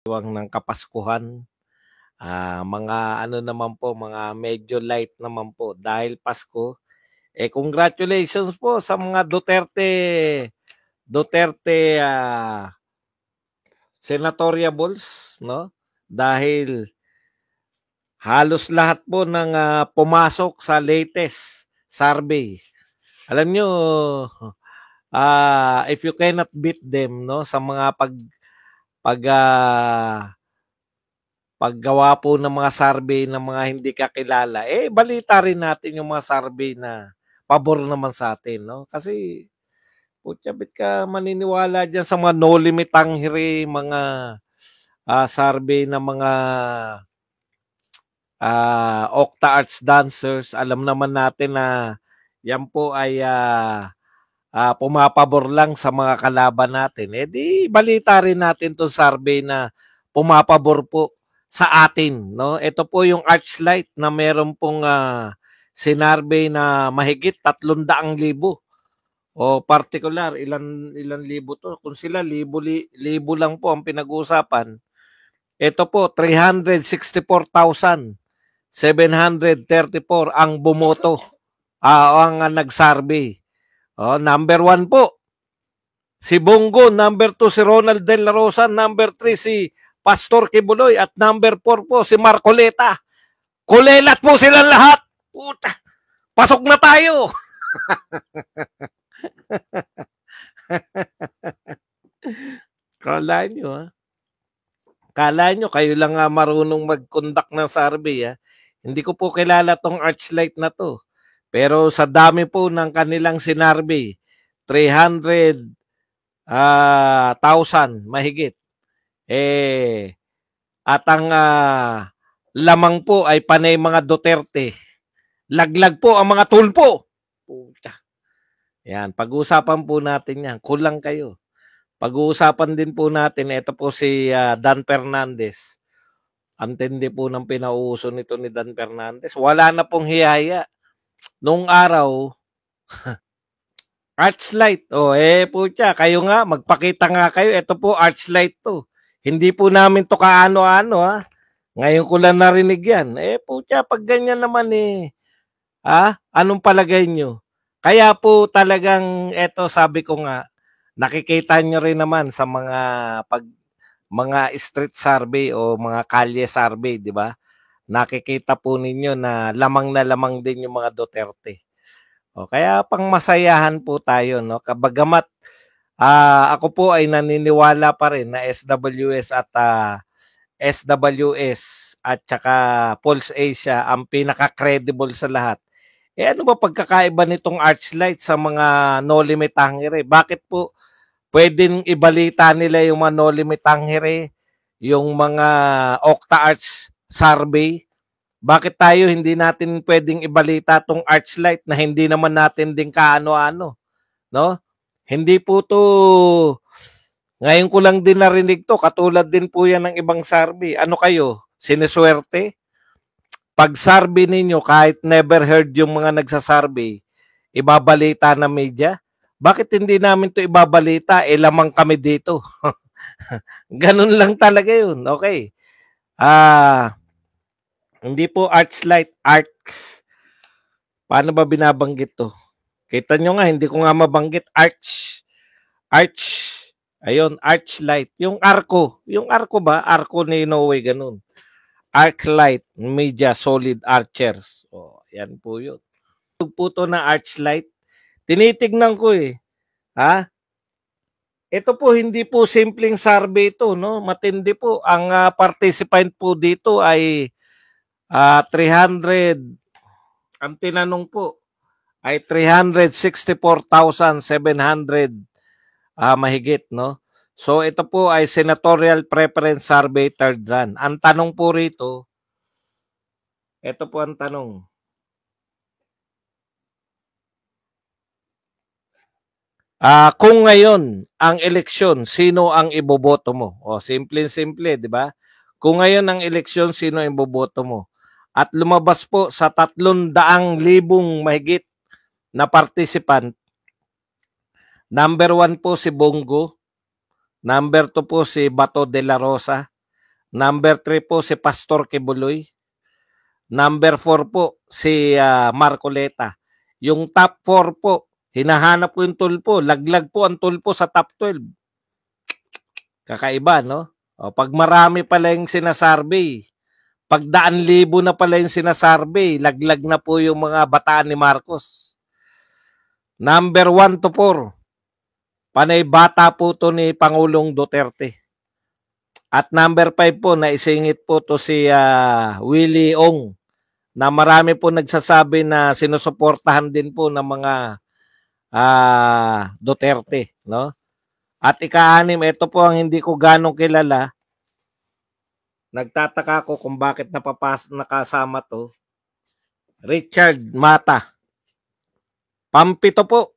ng Kapaskuhan. Mga ano naman po, mga medyo light naman po dahil Pasko. Congratulations po sa mga Duterte senatoriables, no? Dahil halos lahat po ng pumasok sa latest survey. Alam nyo, if you cannot beat them, no, sa mga paggawa po ng mga survey ng mga hindi kakilala, balita rin natin yung mga survey na pabor naman sa atin, no? Kasi putya, bit ka maniniwala dyan sa mga no limit tanghiri, mga survey ng mga Octa Arts dancers. Alam naman natin na yan po ay pumapabor lang sa mga kalaban natin. Di balita rin natin itong survey na pumapabor po sa atin. No? Ito po yung Archlight na meron pong sinarvey na mahigit 300,000. O particular, ilan libo to? Kung sila libo lang po ang pinag-uusapan, ito po 364,734 ang bumoto, ang nag-survey. Number 1 po, si Bongo. Number 2, si Ronald De La Rosa. Number 3, si Pastor Kibuloy. At number 4 po, si Marcoleta. Kulelat po silang lahat. Puta, pasok na tayo. Kala nyo, ha? Kala nyo, kayo lang marunong mag-conduct ng survey, ha? Hindi ko po kilala tong Archlight na to. Pero sa dami po ng kanilang sinarvey, 300,000 mahigit. At ang lamang po ay panay mga Duterte. Laglag po ang mga tulpo. Puta. Yan, pag-uusapan po natin yan. Kulang kayo. Pag-uusapan din po natin, ito po si Dan Fernandez. Antindi po ng pinauuso nito ni Dan Fernandez. Wala na pong hiyaya. Nung araw, Archlight. Putya, kayo nga, magpakita nga kayo. Ito po, Archlight to. Hindi po namin to kaano-ano, ha. Ngayon ko lang narinig yan. Putya, pag ganyan naman anong palagay nyo? Kaya po talagang, sabi ko nga, nakikita nyo rin naman sa mga street survey o mga kalye survey, di ba? Nakikita po ninyo na lamang din yung mga Duterte. Kaya pang masayahan po tayo, no? Kabagamat ako po ay naniniwala pa rin na SWS at saka Pulse Asia ang pinaka-credible sa lahat. Ano ba pagkakaiba nitong Archlight sa mga No Limit Tanghiri? Bakit po pwedeng ibalita nila yung mga No Limit Tanghiri, yung mga Octa Arts survey? Bakit tayo hindi natin pwedeng ibalita tong Archlight na hindi naman natin din kaano-ano, no? Hindi po to, ngayon ko lang din narinig to, katulad din po yan ng ibang survey. Ano kayo, siniswerte? Pag survey ninyo, kahit never heard yung mga nagsasurvey, ibabalita na media? Bakit hindi namin to ibabalita? Lamang kami dito. Ganun lang talaga yun. Okay. Hindi po Archlight, Paano ba binabanggit to? Kita nyo nga, hindi ko nga mabanggit. Ayun, Archlight. Yung Arco ba? Arco ni Inoue, ganun. Arclight Media Solid Archers. Yan po yun. Po to na Archlight. Tinitignan ko Ito po, hindi po simpleng survey to, no? Matindi po. Ang participant po dito ay 300, ang tinanong po ay 364,700 mahigit, no? So ito po ay Senatorial Preference Survey third run. Ang tanong po rito, ito po ang tanong. Kung ngayon ang eleksyon, sino ang iboboto mo? Simple-simple, di ba? Kung ngayon ang eleksyon, sino ang iboboto mo? At lumabas po sa 300,000 mahigit na participant. Number 1 po si Bongo. Number 2 po si Bato de la Rosa. Number 3 po si Pastor Kibuloy. Number 4 po si Marcoleta. Yung top 4 po, hinahanap ko yung tulpo. Laglag po ang tulpo sa top 12. Kakaiba, no? O, pag marami pala yung sinasarvey, pag 100,000 na pala yung sinasarvey, laglag na po yung mga bataan ni Marcos. Number 1 to 4, panay bata po to ni Pangulong Duterte. At number 5 po, naisingit po to si Willie Ong, na marami po nagsasabi na sinusuportahan din po ng mga Duterte, no? At ika-6, ito po ang hindi ko ganong kilala. Nagtataka ko kung bakit nakasama to. Richard Mata. Pampito po.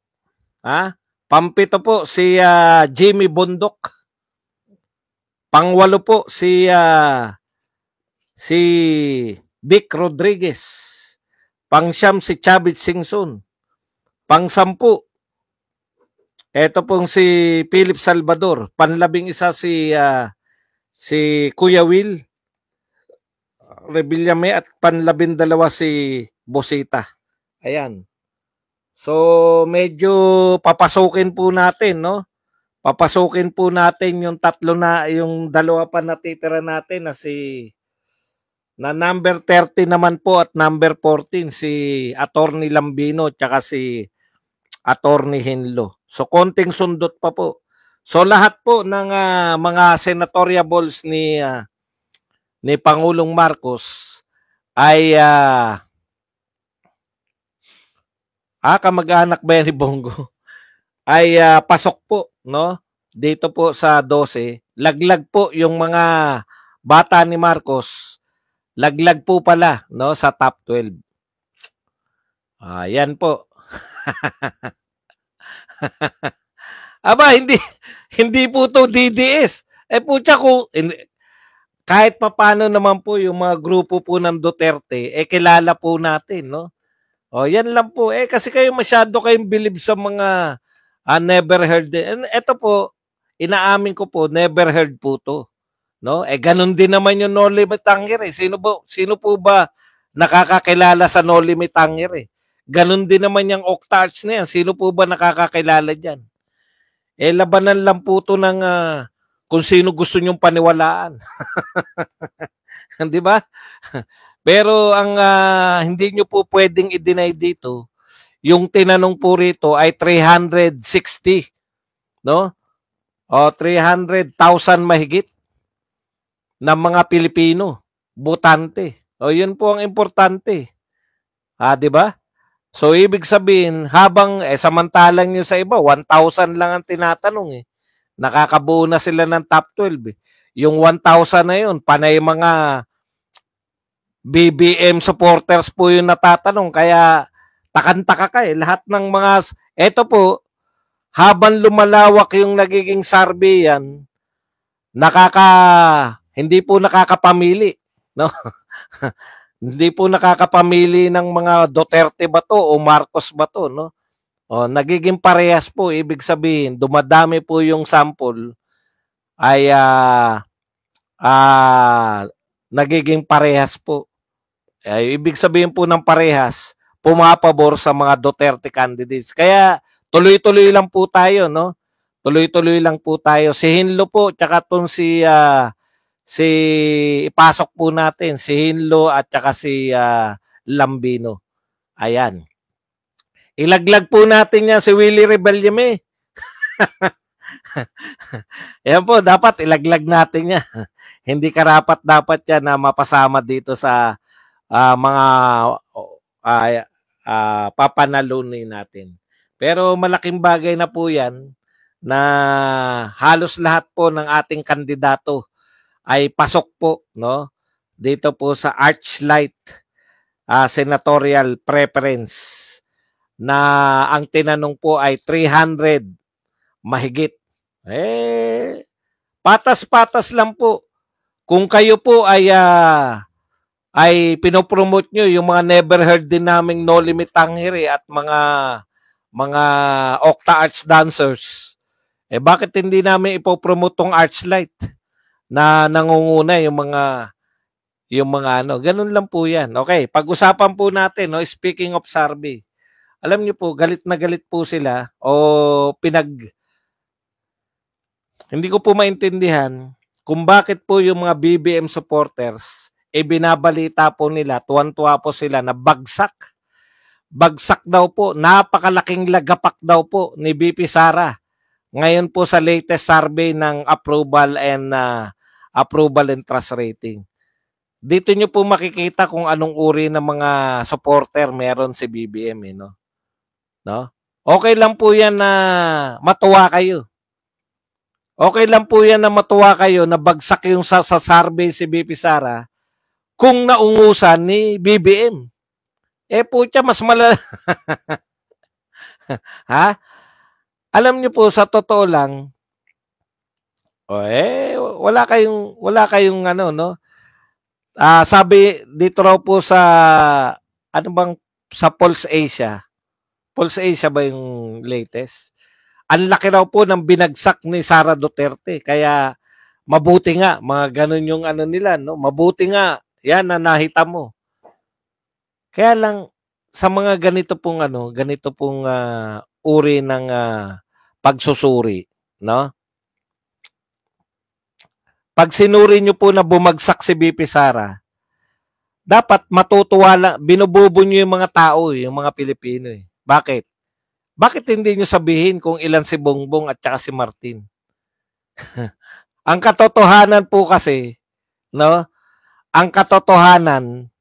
Pampito po si Jimmy Bundok. Pangwalo po si Vic Rodriguez. Pangsyam si Chavit Singson. Pangsampu, eto pong si Philip Salvador. Panlabing-1 si Kuya Will Revillame at panlabing-2 si Bosita. Ayan. So medyo papasukin po natin, no? Papasukin po natin yung yung 2 pa natitira natin na number 30 naman po at number 14 si Attorney Lambino at si Attorney Hinlo. So konting sundot pa po. So lahat po ng mga senatoriables ni Pangulong Marcos ay kamag-anak ba yan ni Bongo? Ay pasok po, no? Dito po sa 12. Laglag po yung mga bata ni Marcos. Laglag po pala, no, sa top 12. Yan po. Aba, hindi po to DDS. Putya ko, kahit papano naman po yung mga grupo po ng Duterte, kilala po natin, no? Yan lang po. Kasi kayo masyado kayong believe sa mga never heard. Ito po, inaamin ko po, never heard po to. No? Ganun din naman yung No Limit Hunger. Sino po ba nakakakilala sa No Limit Hunger? Ganun din naman yung Octarts na yan. Sino po ba nakakakilala dyan? Labanan lang po to ng kung sino gusto nyong paniwalaan. Di ba? Pero ang hindi nyo po pwedeng i-deny dito, yung tinanong po rito ay 360, no? 300,000 mahigit ng mga Pilipino, botante. Yun po ang importante. Di ba? So ibig sabihin, habang samantalang nyo sa iba, 1,000 lang ang tinatanong Nakakabuo na sila ng top 12 Yung 1,000 na yun, panay mga BBM supporters po yung natatanong. Kaya takantaka ka lahat ng mga, eto po, habang lumalawak yung nagiging survey yan, hindi po nakakapamili, no? Hindi po nakakapamili ng mga Duterte ba to o Marcos ba to, no? Nagiging parehas po, ibig sabihin, dumadami po yung sample ay nagiging parehas po. Ibig sabihin po ng parehas, pumapabor sa mga Duterte candidates. Kaya tuloy-tuloy lang po tayo, no? Tuloy-tuloy lang po tayo. Si Hinlo po, tsaka tong si ipasok po natin, si Hinlo at tsaka si Lambino. Ayan. Ilaglag po natin yan si Willie Rebellame. Ayan po, dapat ilaglag natin yan. Hindi karapat dapat yan na mapasama dito sa mga papanalunin natin. Pero malaking bagay na po yan na halos lahat po ng ating kandidato ay pasok po, no? Dito po sa Archlight senatorial preference na ang tinanong po ay 300 mahigit. Patas-patas lang po. Kung kayo po ay pinopromote nyo yung mga never heard din naming No Limit Hunger at mga Octa Arts dancers, bakit hindi namin ipopromote tong Archlight? na nangunguna yung mga ano, ganun lang po 'yan. Okay, pag-usapan po natin, no, speaking of survey. Alam niyo po, galit na galit po sila o hindi ko po maintindihan kung bakit po yung mga BBM supporters binabalita po nila, tuwan-tuwa po sila na bagsak. Bagsak daw po, napakalaking lagapak daw po ni BP Sara. Ngayon po sa latest survey ng approval and trust rating. Dito nyo po makikita kung anong uri ng mga supporter meron si BBM, no? Okay lang po 'yan na matuwa kayo. Okay lang po 'yan na matuwa kayo na bagsak yung sa survey si BP Sara kung naungusan ni BBM. Putya, mas malala. Ha? Alam niyo po, sa totoo lang, wala kayong ano, no? Sabi dito raw po sa sa Pulse Asia. Pulse Asia ba yung latest? Ang laki raw po ng binagsak ni Sara Duterte. Kaya mabuti nga, mga ganun yung ano nila, no? Mabuti nga, yan na nakita mo. Kaya lang, sa mga ganito pong uri ng pagsusuri, no? Pag sinuri nyo po na bumagsak si BP Sara, dapat matutuwa lang, binububo nyo yung mga tao, yung mga Pilipino. Bakit? Bakit hindi nyo sabihin kung ilan si Bongbong at saka si Martin? Ang katotohanan po kasi, no? Ang katotohanan,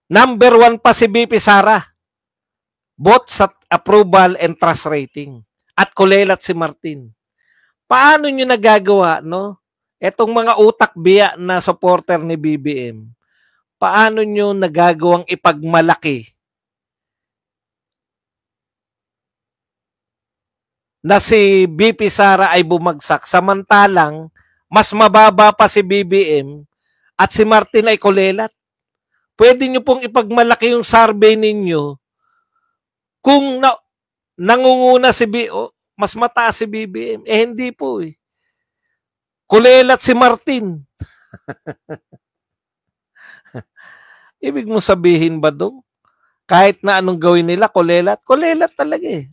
number 1 pa si BP Sara. Both sa approval and trust rating. At kulelat si Martin. Paano nyo nagagawa, no? Etong mga utak biya na supporter ni BBM, paano nyo nagagawang ipagmalaki na si BP Sara ay bumagsak samantalang mas mababa pa si BBM at si Martin ay kulelat? Pwede nyo pong ipagmalaki yung survey ninyo kung nangunguna si mas mataas si BBM. Hindi po eh. Kulelat si Martin. Ibig mo sabihin ba dong? Kahit na anong gawin nila, kulelat talaga eh.